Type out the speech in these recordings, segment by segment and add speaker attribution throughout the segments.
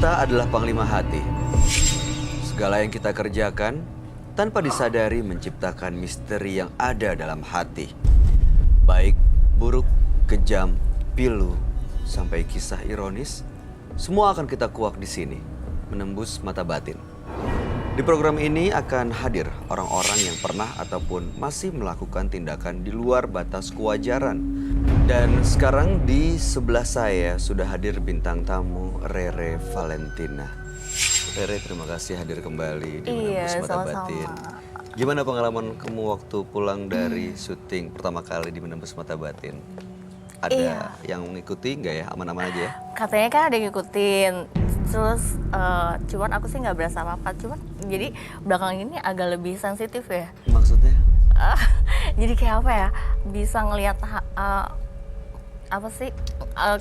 Speaker 1: Kita adalah panglima hati. Segala yang kita kerjakan tanpa disadari menciptakan misteri yang ada dalam hati. Baik, buruk, kejam, pilu, sampai kisah ironis, semua akan kita kuak di sini, menembus mata batin. Di program ini akan hadir orang-orang yang pernah ataupun masih melakukan tindakan di luar batas kewajaran. Dan sekarang di sebelah saya sudah hadir bintang tamu Rere Valentina. Rere, terima kasih hadir kembali di Menembus Mata Batin. Gimana pengalaman kamu waktu pulang dari syuting pertama kali di Menembus Mata Batin? Ada yang mengikuti nggak ya? Aman-aman aja ya?
Speaker 2: Katanya kan ada yang ngikutin. Terus cuman aku sih nggak berasa apa-apa. Cuman jadi belakangan ini agak lebih sensitif ya.
Speaker 1: Maksudnya?
Speaker 2: Jadi kayak apa ya? Bisa ngelihat apa sih?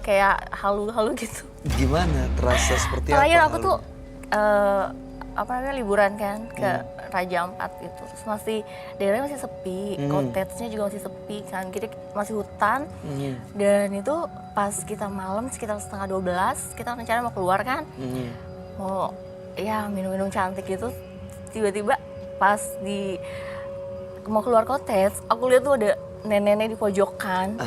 Speaker 2: Kayak halu-halu gitu.
Speaker 1: Gimana? Terasa seperti
Speaker 2: Terakhir
Speaker 1: apa?
Speaker 2: aku tuh apa namanya liburan kan ke Raja Ampat gitu. Terus masih daerahnya masih sepi, cottage-nya juga masih sepi kan. Jadi masih hutan. Dan itu pas kita malam sekitar setengah 12, kita rencana mau keluar kan. Mau ya minum-minum cantik gitu. Tiba-tiba pas mau keluar cottage, aku lihat tuh ada nenek-nenek di pojokan.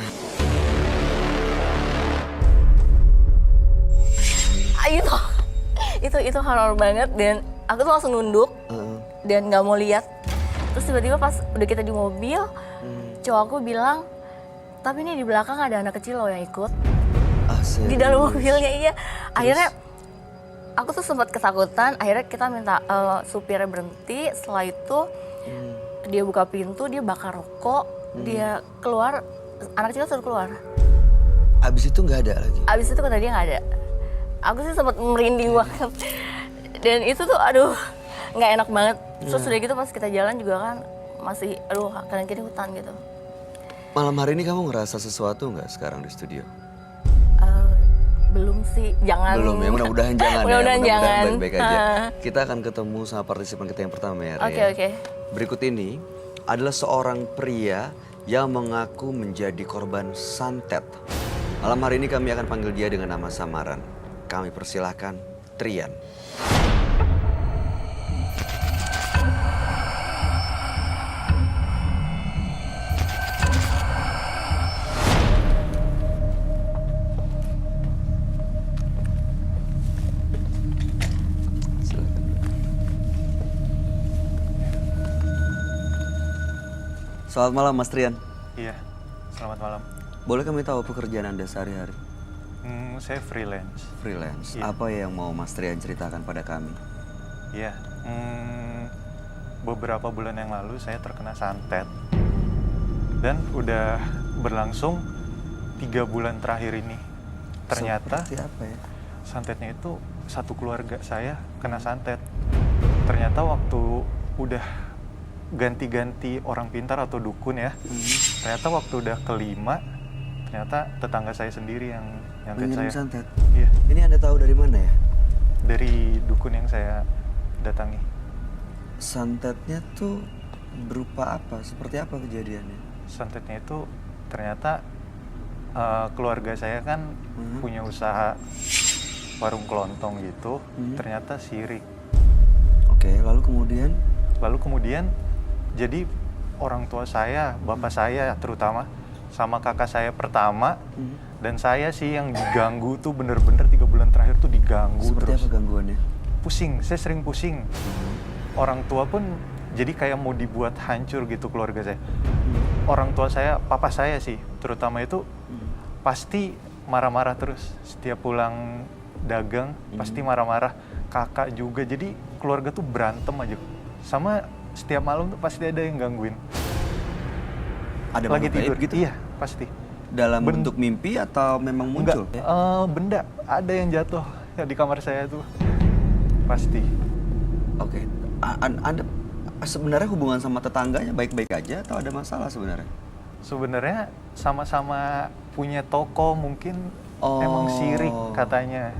Speaker 2: Itu horor banget dan aku tuh langsung nunduk dan nggak mau lihat. Terus tiba-tiba pas udah kita di mobil, cowok aku bilang, tapi ini di belakang ada anak kecil loh yang ikut. Di dalam mobilnya, iya. Akhirnya aku tuh sempat ketakutan, akhirnya kita minta supirnya berhenti. Setelah itu dia buka pintu, dia bakar rokok, dia keluar, anak kecil sudah keluar.
Speaker 1: Abis itu nggak ada lagi?
Speaker 2: Abis itu kata dia nggak ada. Aku sih sempat merinding banget. Dan itu tuh aduh nggak enak banget. Terus udah gitu pas kita jalan juga kan masih aduh kanan kiri hutan gitu.
Speaker 1: Malam hari ini kamu ngerasa sesuatu nggak sekarang di studio?
Speaker 2: Belum sih, jangan.
Speaker 1: Belum ya, mudah-mudahan jangan
Speaker 2: mudah-mudahan
Speaker 1: ya.
Speaker 2: jangan.
Speaker 1: Baik-baik aja. Kita akan ketemu sama partisipan kita yang pertama ya, Rere.
Speaker 2: Oke.
Speaker 1: Berikut ini adalah seorang pria yang mengaku menjadi korban santet. Malam hari ini kami akan panggil dia dengan nama samaran. Kami persilahkan Trian. Selamat malam Mas Trian.
Speaker 3: Iya, selamat malam.
Speaker 1: Boleh kami tahu pekerjaan Anda sehari-hari?
Speaker 3: Saya freelance.
Speaker 1: Freelance.
Speaker 3: Iya.
Speaker 1: Apa yang mau Mas Trian ceritakan pada kami?
Speaker 3: Iya, beberapa bulan yang lalu saya terkena santet. Dan udah berlangsung 3 bulan terakhir ini. Ternyata
Speaker 1: Seperti apa ya?
Speaker 3: santetnya itu satu keluarga saya kena santet. Ternyata waktu udah ganti-ganti orang pintar atau dukun ya, ternyata waktu udah kelima, ternyata tetangga saya sendiri yang nyantet
Speaker 1: Mengirim
Speaker 3: saya.
Speaker 1: santet?
Speaker 3: Iya,
Speaker 1: Ini Anda tahu dari mana ya?
Speaker 3: dari dukun yang saya datangi.
Speaker 1: Santetnya tuh berupa apa? Seperti apa kejadiannya?
Speaker 3: Santetnya itu ternyata keluarga saya kan punya usaha warung kelontong gitu, ternyata sirik.
Speaker 1: Oke, lalu kemudian?
Speaker 3: Jadi orang tua saya, bapak saya terutama, sama kakak saya pertama, dan saya sih yang diganggu tuh bener-bener 3 bulan terakhir tuh diganggu.
Speaker 1: Seperti
Speaker 3: terus.
Speaker 1: apa gangguannya?
Speaker 3: Pusing, saya sering pusing. Orang tua pun jadi kayak mau dibuat hancur gitu keluarga saya. Orang tua saya, papa saya sih terutama itu pasti marah-marah terus. Setiap pulang dagang pasti marah-marah. Kakak juga, jadi keluarga tuh berantem aja. Sama setiap malam tuh pasti ada yang gangguin.
Speaker 1: Ada
Speaker 3: Lagi
Speaker 1: makhluk gaib
Speaker 3: tidur
Speaker 1: gitu?
Speaker 3: Iya, pasti.
Speaker 1: Dalam bentuk mimpi atau memang muncul?
Speaker 3: Enggak, benda ada yang jatuh ya di kamar saya tuh. Pasti.
Speaker 1: Oke. Anda sebenarnya hubungan sama tetangganya baik-baik aja atau ada masalah sebenarnya?
Speaker 3: Sebenarnya sama-sama punya toko, mungkin emang sirik katanya.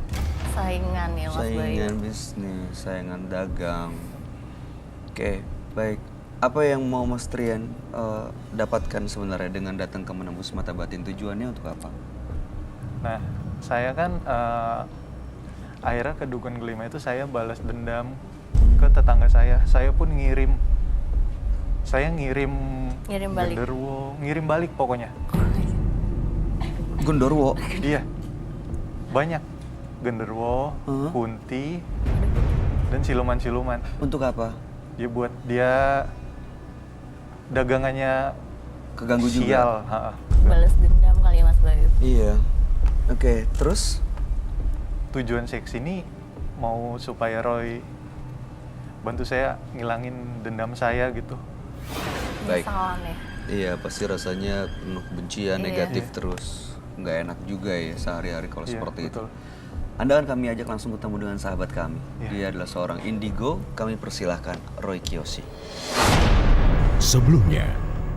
Speaker 2: Saingan ya Mas Bayu.
Speaker 1: Saingan bisnis, saingan dagang. Oke, baik. Apa yang mau Mas Trian dapatkan sebenarnya dengan datang ke Menembus Mata Batin? Tujuannya untuk apa?
Speaker 3: Nah, saya kan Akhirnya ke dukun kelima itu saya balas dendam ke tetangga saya. Saya pun ngirim
Speaker 2: balik.
Speaker 3: genderuwo, ngirim balik pokoknya.
Speaker 1: Gondorwo.
Speaker 3: Iya, banyak genderuwo, kunti, dan siluman-siluman.
Speaker 1: Untuk apa?
Speaker 3: Dia buat dia dagangannya
Speaker 1: Keganggu juga.
Speaker 3: sial.
Speaker 2: Balas dendam kali ya Mas Bayu.
Speaker 1: Iya. Oke, terus?
Speaker 3: Tujuan saya kesini mau supaya Roy bantu saya ngilangin dendam saya gitu.
Speaker 1: Baik.
Speaker 2: Salah nih.
Speaker 1: Iya, pasti rasanya penuh kebencian,
Speaker 2: Iya.
Speaker 1: negatif terus. Nggak enak juga ya sehari-hari kalau
Speaker 3: Iya,
Speaker 1: seperti itu.
Speaker 3: betul.
Speaker 1: Anda akan kami ajak langsung ketemu dengan sahabat kami.
Speaker 3: Iya.
Speaker 1: Dia adalah seorang indigo. Kami persilahkan Roy Kiyoshi.
Speaker 4: Sebelumnya,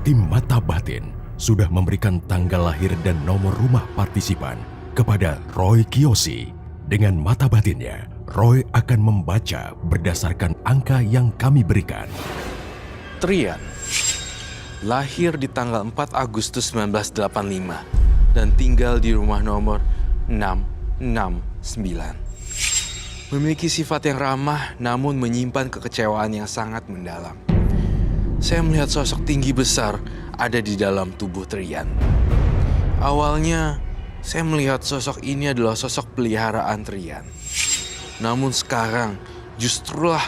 Speaker 4: tim Mata Batin sudah memberikan tanggal lahir dan nomor rumah partisipan kepada Roy Kiyoshi. Dengan mata batinnya, Roy akan membaca berdasarkan angka yang kami berikan.
Speaker 5: Trian lahir di tanggal 4 Agustus 1985 dan tinggal di rumah nomor 669. Memiliki sifat yang ramah namun menyimpan kekecewaan yang sangat mendalam. Saya melihat sosok tinggi besar ada di dalam tubuh Trian. Awalnya, saya melihat sosok ini adalah sosok peliharaan Trian. Namun sekarang, justrulah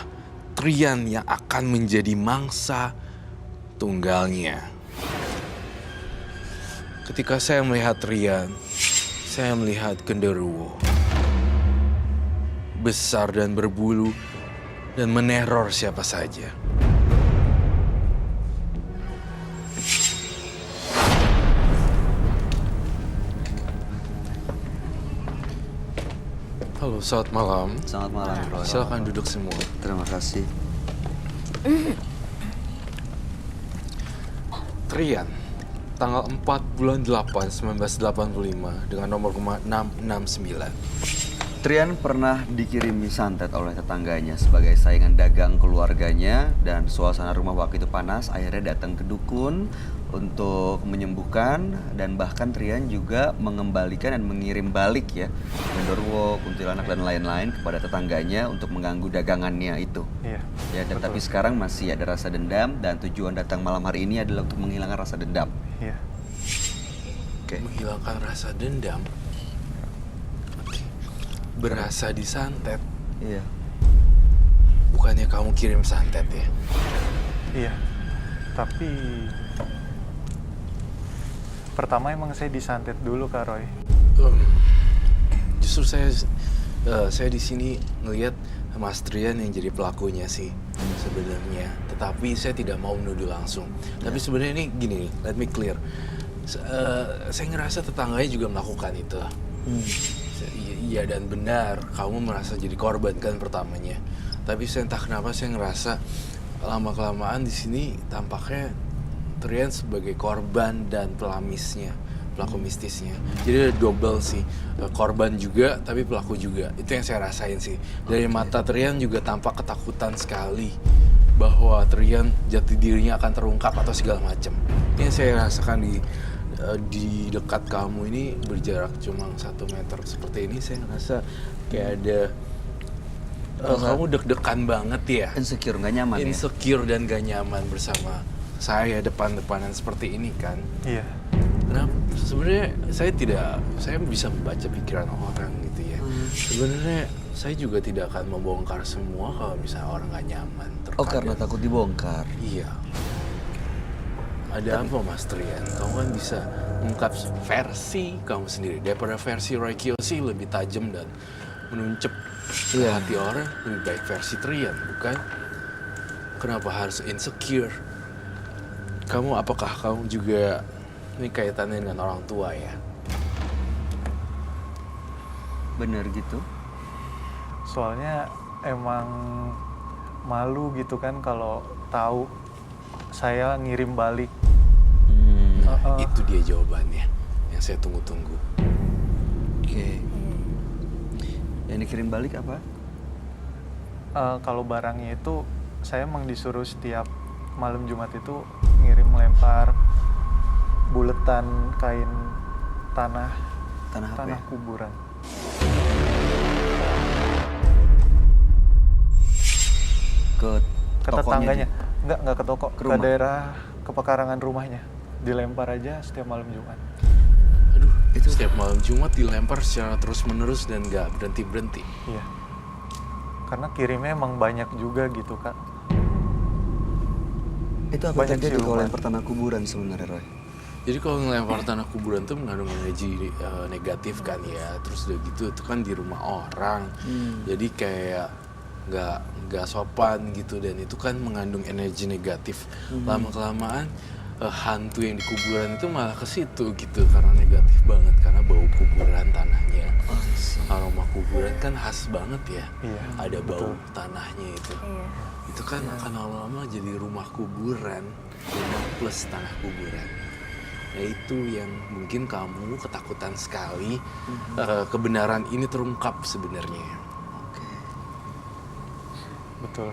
Speaker 5: Trian yang akan menjadi mangsa tunggalnya. Ketika saya melihat Trian, saya melihat genderuwo. Besar dan berbulu, dan meneror siapa saja. Halo, selamat malam.
Speaker 1: Selamat malam, Roy.
Speaker 5: Silakan duduk semua.
Speaker 1: Terima kasih.
Speaker 5: Trian, tanggal 4 bulan 8 1985 dengan nomor rumah 669.
Speaker 1: Trian pernah dikirimi santet oleh tetangganya sebagai saingan dagang keluarganya dan suasana rumah waktu itu panas. Akhirnya datang ke dukun untuk menyembuhkan dan bahkan Trian juga mengembalikan dan mengirim balik ya genderuwo, kuntilanak dan lain-lain kepada tetangganya untuk mengganggu dagangannya itu.
Speaker 3: Iya.
Speaker 1: Ya, dan tapi sekarang masih ada rasa dendam dan tujuan datang malam hari ini adalah untuk menghilangkan rasa dendam.
Speaker 3: Iya.
Speaker 1: Oke.
Speaker 5: Menghilangkan rasa dendam. Oke. Berasa disantet.
Speaker 1: Iya.
Speaker 5: Bukannya kamu kirim santet ya?
Speaker 3: Iya. Tapi pertama emang saya disantet dulu Kak Roy.
Speaker 5: Justru saya di sini ngelihat Mas Trian yang jadi pelakunya sih sebenarnya. Tetapi saya tidak mau menuduh langsung. Tapi sebenarnya ini gini, let me clear. Saya ngerasa tetangganya juga melakukan itu. Iya dan benar, kamu merasa jadi korban kan pertamanya. Tapi saya entah kenapa saya ngerasa lama-kelamaan di sini tampaknya Trian sebagai korban dan pelamisnya, pelaku mistisnya. Jadi ada double sih, korban juga tapi pelaku juga. Itu yang saya rasain sih. Dari mata Trian juga tampak ketakutan sekali bahwa Trian jati dirinya akan terungkap atau segala macam. Ini yang saya rasakan di dekat kamu ini berjarak cuma 1 meter seperti ini. Saya ngerasa kayak ada kamu deg-degan banget ya.
Speaker 1: Insecure, nggak nyaman ya?
Speaker 5: Insecure dan gak nyaman bersama saya depan-depanan seperti ini kan.
Speaker 3: Iya.
Speaker 5: Kenapa? Sebenarnya saya bisa membaca pikiran orang gitu ya. Sebenarnya saya juga tidak akan membongkar semua kalau misalnya orang gak nyaman.
Speaker 1: Oh, karena takut dibongkar.
Speaker 5: Iya. Ada apa Mas Trian? Kamu kan bisa mengungkap versi kamu sendiri. Daripada versi Roy Kiyoshi lebih tajam dan menuncep ke hati orang, lebih baik versi Trian, bukan? Kenapa harus insecure? Apakah kamu juga ini kaitannya dengan orang tua ya?
Speaker 1: Bener gitu?
Speaker 3: Soalnya emang malu gitu kan kalau tahu saya ngirim balik.
Speaker 5: Itu dia jawabannya yang saya tunggu-tunggu.
Speaker 1: Oke. Yang dikirim balik apa?
Speaker 3: Kalau barangnya itu saya emang disuruh setiap malam Jumat itu ngirim melempar buletan kain
Speaker 1: Tanah apa ya?
Speaker 3: kuburan.
Speaker 1: ke
Speaker 3: ke
Speaker 1: tokonya
Speaker 3: tetangganya.
Speaker 1: dia?
Speaker 3: Nggak ke toko,
Speaker 1: Ke
Speaker 3: ke
Speaker 1: rumah?
Speaker 3: daerah ke pekarangan rumahnya. Dilempar aja setiap malam Jumat.
Speaker 5: Aduh,
Speaker 1: Itu-
Speaker 5: setiap malam Jumat dilempar secara terus-menerus dan nggak berhenti-berhenti.
Speaker 3: Iya. Karena kirimnya emang banyak juga gitu, Kak.
Speaker 1: Itu apa
Speaker 3: Banyak
Speaker 1: terjadi kalau
Speaker 3: siluman.
Speaker 1: lempar tanah kuburan sebenarnya, Roy?
Speaker 5: Jadi kalau ngelempar tanah kuburan tuh mengandung energi negatif kan ya. Terus udah gitu itu kan di rumah orang. Jadi kayak nggak sopan gitu, dan itu kan mengandung energi negatif. Lama-kelamaan hantu yang di kuburan itu malah ke situ gitu, karena negatif banget, karena bau kuburan tanahnya. Aroma kuburan kan khas banget ya.
Speaker 3: Iya,
Speaker 5: Ada bau
Speaker 3: betul.
Speaker 5: tanahnya itu.
Speaker 2: Iya.
Speaker 5: Itu kan akan lama-lama jadi rumah kuburan, rumah plus tanah kuburan. Nah itu yang mungkin kamu ketakutan sekali kebenaran ini terungkap sebenarnya.
Speaker 3: Betul.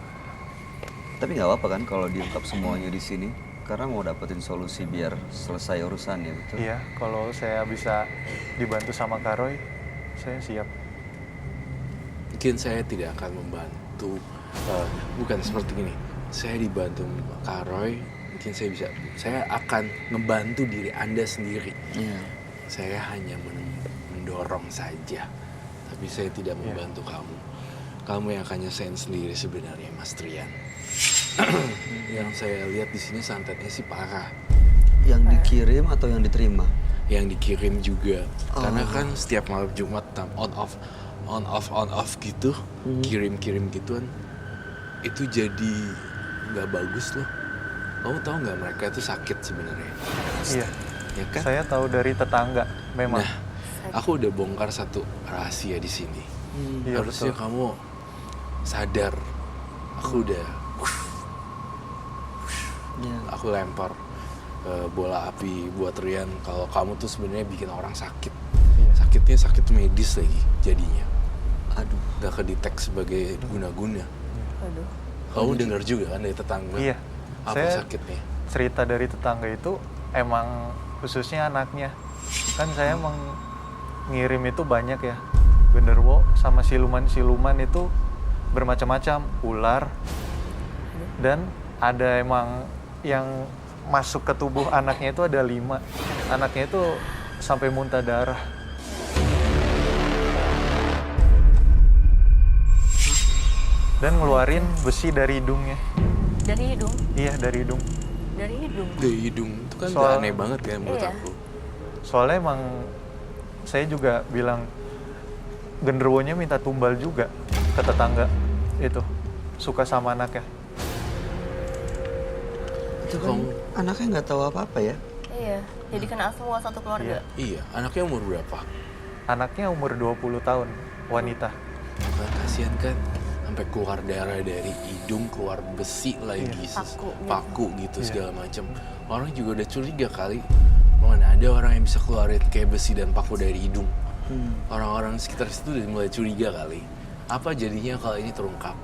Speaker 1: Tapi nggak apa-apa kan kalau diungkap semuanya di sini, karena mau dapetin solusi biar selesai urusannya, betul?
Speaker 3: Iya, kalau saya bisa dibantu sama Kak Roy, saya siap.
Speaker 5: Mungkin saya tidak akan membantu, bukan seperti ini. Saya dibantu Kak Roy, mungkin saya akan ngebantu diri Anda sendiri.
Speaker 1: Iya.
Speaker 5: Saya hanya mendorong saja, tapi saya tidak membantu kamu. Kamu yang akan nyesain sendiri sebenarnya, Mas Trian. Yang saya lihat di sini santetnya sih parah.
Speaker 1: Yang dikirim atau yang diterima?
Speaker 5: Yang dikirim juga, karena kan setiap malam Jumat on off gitu, kirim gituan, itu jadi nggak bagus loh. Kamu tahu nggak mereka itu sakit sebenarnya?
Speaker 3: Iya.
Speaker 5: Ya kan?
Speaker 3: Saya tahu dari tetangga, memang.
Speaker 5: Nah, aku udah bongkar satu rahasia di sini.
Speaker 3: Iya,
Speaker 5: Harusnya
Speaker 3: betul.
Speaker 5: kamu sadar. Aku udah,
Speaker 1: Iya.
Speaker 5: aku lempar bola api buat Rian kalau kamu tuh sebenarnya bikin orang sakit.
Speaker 3: Iya.
Speaker 5: Sakitnya sakit medis lagi jadinya.
Speaker 1: Aduh.
Speaker 5: Gak kedetek sebagai guna-guna.
Speaker 2: Aduh.
Speaker 5: Kamu dengar juga kan dari tetangga?
Speaker 3: Iya.
Speaker 5: Apa
Speaker 3: Saya
Speaker 5: sakitnya?
Speaker 3: cerita dari tetangga itu emang khususnya anaknya. Kan saya emang ngirim itu banyak ya. Genderuwo sama siluman-siluman itu bermacam-macam, ular. Dan ada emang yang masuk ke tubuh anaknya itu ada 5. Anaknya itu sampai muntah darah. Dan ngeluarin besi dari hidungnya.
Speaker 2: Dari hidung.
Speaker 3: Iya, dari hidung.
Speaker 2: Dari hidung.
Speaker 5: Dari hidung itu kan
Speaker 3: Soal-
Speaker 5: udah aneh banget ya menurut
Speaker 2: Iya.
Speaker 5: aku.
Speaker 3: Soalnya emang saya juga bilang genderuwonya minta tumbal juga ke tetangga itu. Suka sama anaknya.
Speaker 1: Itu kan
Speaker 5: Kamu-
Speaker 1: anaknya nggak tahu apa-apa ya?
Speaker 2: Iya. Jadi kena semua satu keluarga.
Speaker 5: Iya, anaknya umur berapa?
Speaker 3: Anaknya umur 20 tahun, wanita.
Speaker 5: Kan kasihan kan, sampai keluar darah dari hidung, keluar besi lagi,
Speaker 3: Iya.
Speaker 2: Paku gitu.
Speaker 5: gitu
Speaker 3: Iya.
Speaker 5: segala macam. Orang juga udah curiga kali, mana ada orang yang bisa keluarin kayak besi dan paku dari hidung. Orang-orang sekitar situ udah mulai curiga kali. Apa jadinya kalau ini terungkap?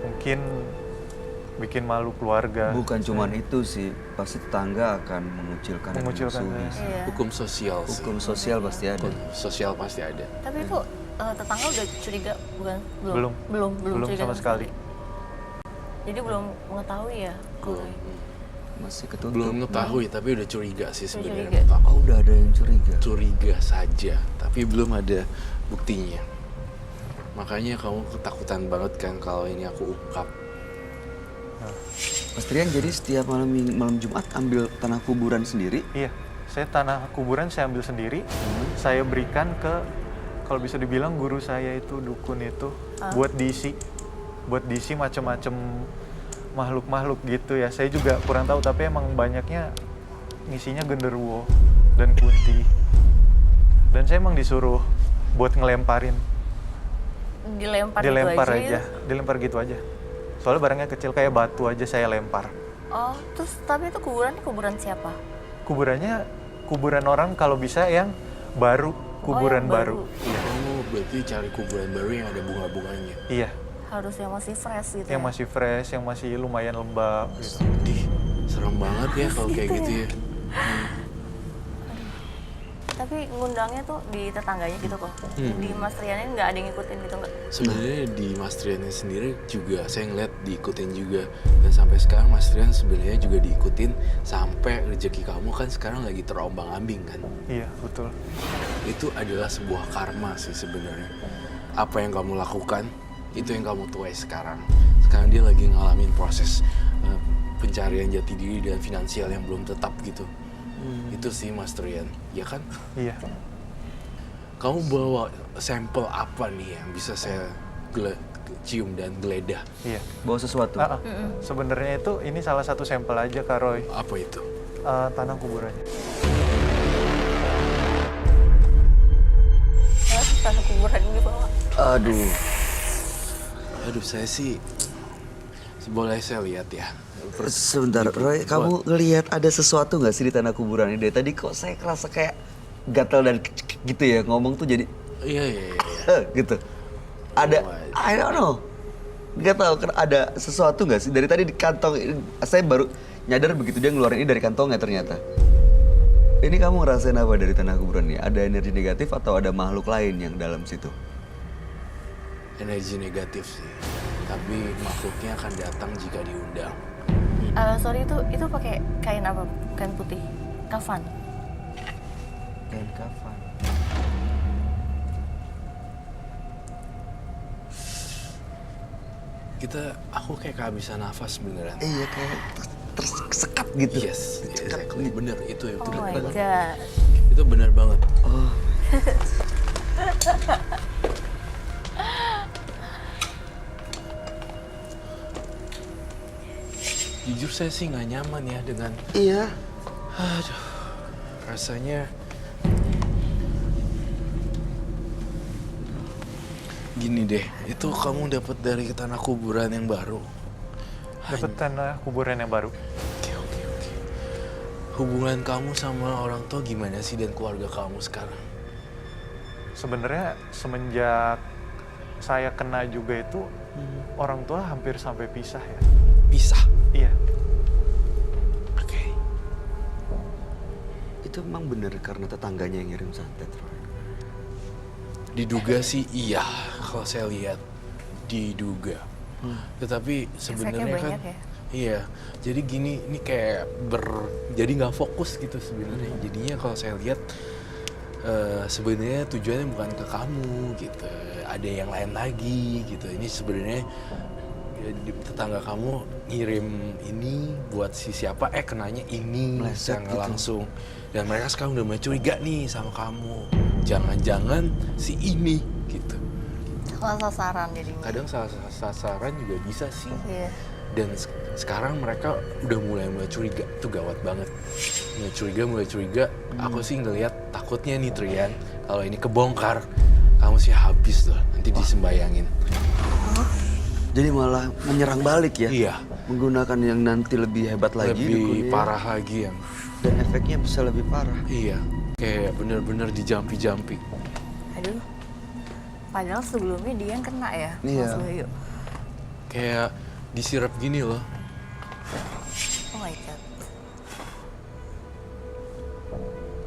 Speaker 3: Mungkin bikin malu keluarga.
Speaker 1: Bukan cuman itu sih, pasti tetangga akan mengucilkan dan
Speaker 3: Mengucilkan,
Speaker 1: memusuhi.
Speaker 3: ya.
Speaker 2: Iya.
Speaker 5: Hukum sosial sih.
Speaker 1: Hukum sosial pasti ada.
Speaker 5: Hukum sosial pasti ada.
Speaker 2: Tapi itu tetangga udah curiga bukan?
Speaker 3: Belum.
Speaker 2: Belum
Speaker 3: Belum
Speaker 2: curiga
Speaker 3: sama sekali.
Speaker 2: Jadi belum mengetahui ya.
Speaker 5: Belum,
Speaker 1: Masih ketutup.
Speaker 5: belum mengetahui, tapi udah curiga sih sebenarnya.
Speaker 2: curiga.
Speaker 5: menurut aku.
Speaker 1: Oh, udah ada yang curiga.
Speaker 5: Curiga saja, tapi belum ada buktinya. Makanya kamu ketakutan banget kan kalau ini aku ungkap.
Speaker 1: Mas Trian, jadi setiap malam Jumat ambil tanah kuburan sendiri?
Speaker 3: Iya, saya tanah kuburan saya ambil sendiri. Saya berikan ke, kalau bisa dibilang guru saya itu, dukun itu, buat diisi. Buat diisi macam-macam makhluk-makhluk gitu ya. Saya juga kurang tahu, tapi emang banyaknya ngisinya genderuwo dan kunti. Dan saya emang disuruh buat ngelemparin.
Speaker 2: Dilempar gitu aja.
Speaker 3: Dilempar gitu aja. Soalnya barangnya kecil, kayak batu aja saya lempar.
Speaker 2: Oh, terus tapi itu kuburan siapa?
Speaker 3: Kuburannya kuburan orang kalau bisa yang baru, kuburan
Speaker 2: yang baru.
Speaker 3: Iya.
Speaker 5: Oh, berarti cari kuburan baru yang ada bunga-bunganya.
Speaker 3: Iya,
Speaker 2: Harus yang masih fresh gitu.
Speaker 3: yang
Speaker 2: ya?
Speaker 3: masih fresh, yang masih lumayan lembab gitu.
Speaker 5: Sedih, serem banget ya kalau kayak gitu ya.
Speaker 2: Tapi ngundangnya tuh di tetangganya gitu kok. Di Mas Riannya nggak ada yang ngikutin gitu nggak?
Speaker 5: Sebenarnya di Mas Triannya sendiri juga saya ngeliat diikutin juga, dan sampai sekarang Mas Trian sebenarnya juga diikutin sampai rezeki kamu kan sekarang lagi terombang-ambing kan.
Speaker 3: Iya, betul.
Speaker 5: Itu adalah sebuah karma sih sebenarnya. Apa yang kamu lakukan itu yang kamu tuai sekarang. Sekarang dia lagi ngalamin proses pencarian jati diri dan finansial yang belum tetap gitu. Itu sih Mas Trian, ya kan?
Speaker 3: Iya.
Speaker 5: Kamu bawa sampel apa nih yang bisa saya cium dan geledah?
Speaker 3: Iya.
Speaker 1: Bawa sesuatu.
Speaker 3: Sebenarnya itu ini salah satu sampel aja Kak Roy.
Speaker 5: Apa itu?
Speaker 3: Tanah kuburannya.
Speaker 2: Tanah kuburan gitu Pak.
Speaker 5: Aduh, saya sih boleh saya lihat ya.
Speaker 1: Sebentar, Roy, kamu ngelihat ada sesuatu nggak sih di tanah kuburan ini? Dari tadi kok saya kerasa kayak gatal dan gitu ya, ngomong tuh jadi
Speaker 5: Iya.
Speaker 1: gitu. Ada, I don't know. Gak tahu ada sesuatu nggak sih? Dari tadi di kantong, saya baru nyadar begitu dia ngeluarin ini dari kantongnya ternyata. Ini kamu ngerasain apa dari tanah kuburan ini? Ada energi negatif atau ada makhluk lain yang dalam situ?
Speaker 5: Energi negatif sih, tapi makhluknya akan datang jika diundang.
Speaker 2: Sorry itu pakai kain apa? Kain putih, kafan.
Speaker 1: Kain kafan.
Speaker 5: Aku kayak kehabisan nafas beneran.
Speaker 1: Iya, kayak tersekat gitu.
Speaker 5: Yes, exactly. Bener, itu
Speaker 2: Oh my
Speaker 5: bener.
Speaker 2: god.
Speaker 5: Itu bener banget.
Speaker 1: Oh.
Speaker 5: Jujur saya sih nggak nyaman ya dengan,
Speaker 1: Iya.
Speaker 5: aduh, rasanya gini deh. Itu kamu dapat dari tanah kuburan yang baru.
Speaker 3: Dapat tanah kuburan yang baru.
Speaker 5: Oke. Hubungan kamu sama orang tua gimana sih dan keluarga kamu sekarang?
Speaker 3: Sebenarnya semenjak saya kena juga itu orang tua hampir sampai pisah ya.
Speaker 5: Pisah.
Speaker 3: Iya.
Speaker 5: Oke.
Speaker 1: Itu memang benar karena tetangganya yang ngirim santet, Roy.
Speaker 5: Diduga sih iya, kalau saya lihat diduga. Tetapi sebenarnya kan,
Speaker 2: banyak ya?
Speaker 5: iya. Jadi gini, ini kayak jadi nggak fokus gitu sebenarnya. Jadinya kalau saya lihat sebenarnya tujuannya bukan ke kamu gitu. Ada yang lain lagi gitu. Ini sebenarnya tetangga kamu ngirim ini buat si siapa, kenanya ini
Speaker 1: Meleset
Speaker 5: secara
Speaker 1: gitu.
Speaker 5: langsung. Dan mereka sekarang udah mulai curiga nih sama kamu. Jangan-jangan si ini gitu.
Speaker 2: Salah sasaran jadinya.
Speaker 5: Kadang sasaran juga bisa sih.
Speaker 2: Iya.
Speaker 5: Dan sekarang mereka udah mulai curiga. Itu gawat banget. Mulai curiga. Aku sih ngelihat takutnya nih Trian, kalau ini kebongkar, kamu sih habis loh. Nanti disembayangin.
Speaker 1: Jadi malah menyerang balik ya?
Speaker 5: Iya.
Speaker 1: Menggunakan yang nanti lebih hebat lagi.
Speaker 5: Lebih
Speaker 1: dukunnya.
Speaker 5: parah lagi yang.
Speaker 1: Dan efeknya bisa lebih parah.
Speaker 5: Iya. Kayak bener-bener dijampi-jampi.
Speaker 2: Aduh. Padahal sebelumnya dia yang kena ya,
Speaker 1: Iya.
Speaker 2: Mas Bayu.
Speaker 5: Kayak disirap gini loh.
Speaker 2: Oh my god.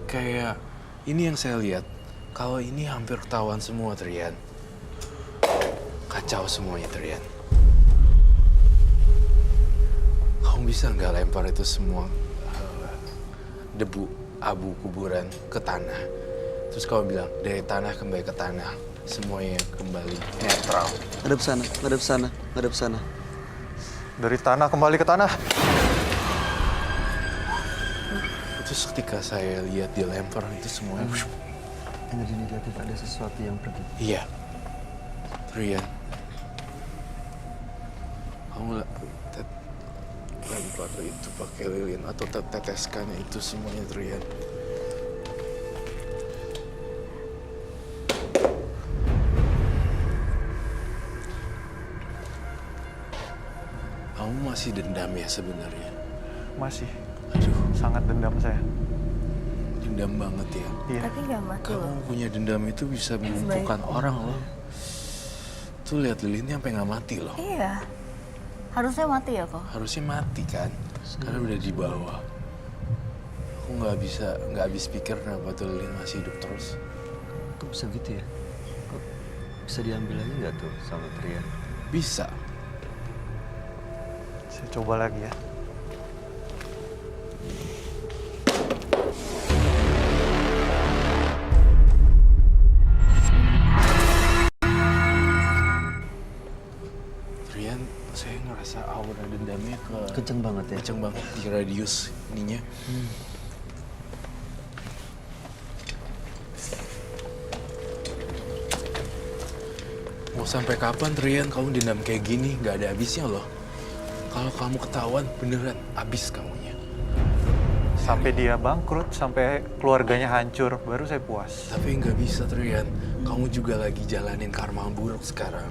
Speaker 5: Kayak ini yang saya lihat. Kalau ini hampir ketahuan semua Trian. Kacau semuanya Trian. Kamu bisa nggak lempar itu semua debu, abu kuburan ke tanah? Terus kamu bilang dari tanah kembali ke tanah, semuanya kembali netral.
Speaker 1: Ngadep sana, ngadep sana, ngadep sana.
Speaker 3: Dari tanah kembali ke tanah.
Speaker 5: Terus ketika saya lihat dia lempar itu semuanya,
Speaker 1: Energi negatif ada sesuatu yang pergi.
Speaker 5: iya, Trian. Kamu lempar itu pakai lilin atau teteskan itu semuanya Trian. Kamu masih dendam ya sebenarnya?
Speaker 3: Masih
Speaker 5: Aduh,
Speaker 3: sangat dendam saya.
Speaker 5: dendam banget ya.
Speaker 3: Iya.
Speaker 2: Tapi nggak mati
Speaker 5: Kamu
Speaker 2: loh.
Speaker 5: punya dendam itu bisa melumpuhkan orang loh. Tuh lihat lilinnya sampai nggak mati loh.
Speaker 2: Iya. Harusnya mati ya kok.
Speaker 5: Harusnya mati kan? Karena udah di bawah. Aku nggak habis pikir kenapa tuh Lilin masih hidup terus.
Speaker 1: Kok bisa gitu ya? Kok bisa diambil lagi nggak tuh sama Trian?
Speaker 5: Bisa.
Speaker 3: Saya coba lagi ya.
Speaker 5: Rian, saya ngerasa aura dendamnya
Speaker 1: Kenceng banget ya?
Speaker 5: kenceng banget di radius ininya. Mau sampai kapan Rian kamu dendam kayak gini? Gak ada habisnya loh. Kalau kamu ketahuan beneran habis kamunya.
Speaker 3: Sampai dia bangkrut, sampai keluarganya hancur, baru saya puas.
Speaker 5: Tapi nggak bisa Trian, kamu juga lagi jalanin karma buruk sekarang.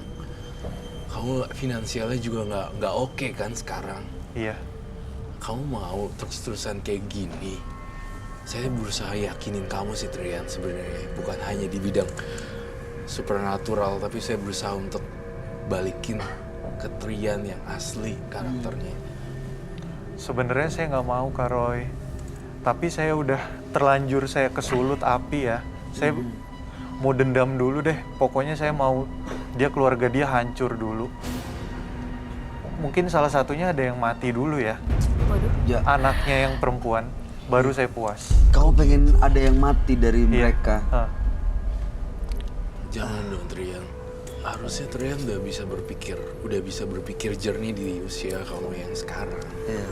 Speaker 5: Kamu finansialnya juga nggak oke kan sekarang.
Speaker 3: Iya.
Speaker 5: Kamu mau terus-terusan kayak gini? Saya berusaha yakinin kamu sih Trian sebenarnya, bukan hanya di bidang supernatural, tapi saya berusaha untuk balikin ke Trian yang asli karakternya.
Speaker 3: Sebenarnya saya nggak mau Kak Roy. Tapi saya udah terlanjur saya kesulut api ya. Saya mau dendam dulu deh. Pokoknya saya mau keluarga dia hancur dulu. Mungkin salah satunya ada yang mati dulu ya.
Speaker 2: Waduh.
Speaker 1: Ya,
Speaker 3: Anaknya yang perempuan. Baru saya puas.
Speaker 1: kamu pengen ada yang mati dari mereka?
Speaker 3: Hah.
Speaker 5: Jangan dong Trian. Harusnya Trian udah bisa berpikir jernih di usia kamu yang sekarang.
Speaker 1: Iya.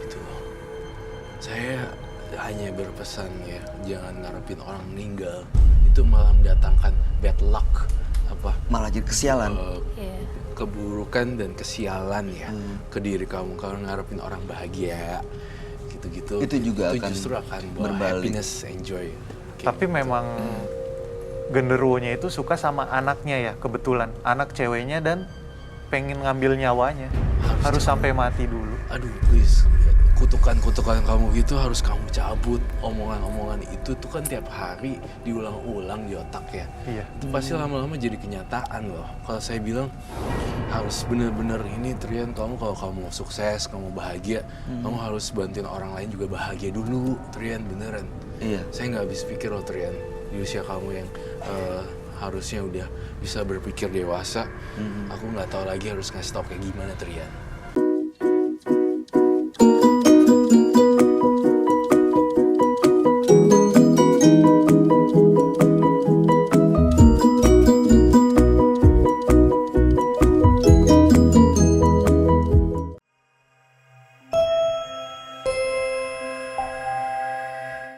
Speaker 5: Gitu loh. Saya hanya berpesan ya, jangan ngarepin orang meninggal. Itu malah mendatangkan bad luck,
Speaker 1: Malah jadi kesialan.
Speaker 2: Iya.
Speaker 5: keburukan dan kesialan ya ke diri kamu. Kalau ngarepin orang bahagia gitu-gitu,
Speaker 1: Itu juga akan
Speaker 5: justru akan bawa
Speaker 1: berbalik.
Speaker 5: happiness, enjoy.
Speaker 3: Tapi memang genderuwonya itu suka sama anaknya ya, kebetulan. Anak ceweknya dan pengen ngambil nyawanya. Harus sampai mati dulu.
Speaker 5: Aduh, please. Kutukan-kutukan kamu itu harus kamu cabut. Omongan-omongan itu tuh kan tiap hari diulang-ulang di otak ya.
Speaker 3: Iya.
Speaker 5: Itu pasti lama-lama jadi kenyataan loh. Kalau saya bilang harus bener-bener ini Trian, kamu kalau kamu sukses, kamu bahagia, kamu harus bantuin orang lain juga bahagia dulu, Trian, beneran.
Speaker 1: Iya.
Speaker 5: Saya nggak habis pikir loh Trian, di usia kamu yang harusnya udah bisa berpikir dewasa, aku nggak tahu lagi harus ngasih tau kayak gimana Trian.